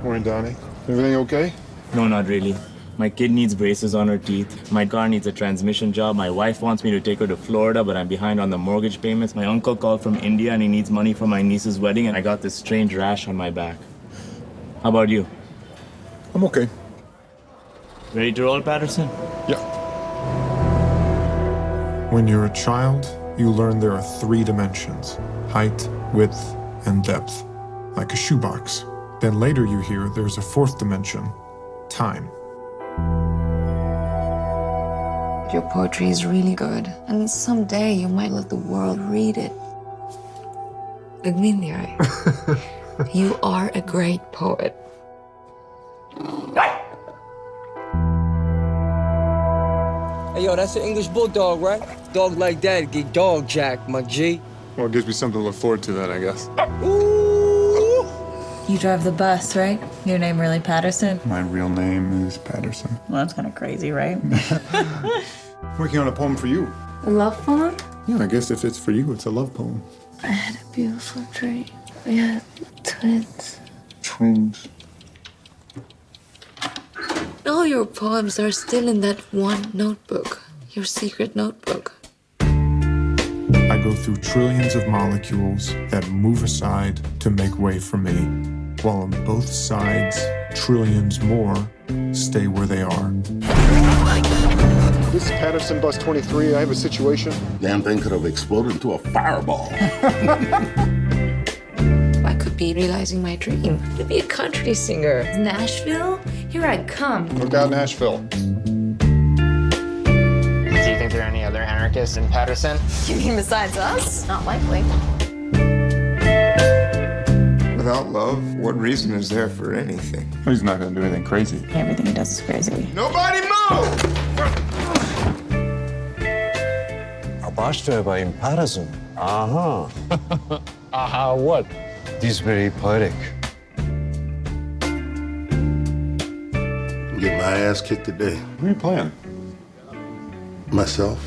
Morning, Donnie. Everything okay? No, not really. My kid needs braces on her teeth. My car needs a transmission job. My wife wants me to take her to Florida, but I'm behind on the mortgage payments. My uncle called from India and he needs money for my niece's wedding, and I got this strange rash on my back. How about you? I'm okay. Ready to roll, Paterson? Yeah. When you're a child, you learn there are 3 dimensions: height, width, and depth, like a shoebox. Then later you hear there's a 4th dimension: time. Your poetry is really good, and someday you might let the world read it. Look me in the eye. You are a great poet. Hey, yo, that's an English bulldog, right? Dog like that, get dog jacked, my G. Well, it gives me something to look forward to then, I guess. Ooh. You drive the bus, right? Your name really Paterson? My real name is Paterson. Well, that's kind of crazy, right? Working on a poem for you. A love poem? Yeah, I guess if it's for you, it's a love poem. I had a beautiful dream. We had twins. Twins. All your poems are still in that one notebook, your secret notebook. I go through trillions of molecules that move aside to make way for me, while on both sides, trillions more stay where they are. This is Paterson, bus 23. I have a situation. Damn thing could have exploded into a fireball. I could be realizing my dream to be a country singer. Nashville? Here I come. Look out, Nashville. Do you think there are any other anarchists in Paterson? You mean besides us? Not likely. Without love, what reason is there for anything? He's not going to do anything crazy. Everything he does is crazy. Nobody move! Başta in Paterson. Aha. Aha, what? This is very poetic. Get my ass kicked today. Who are you playing? Myself.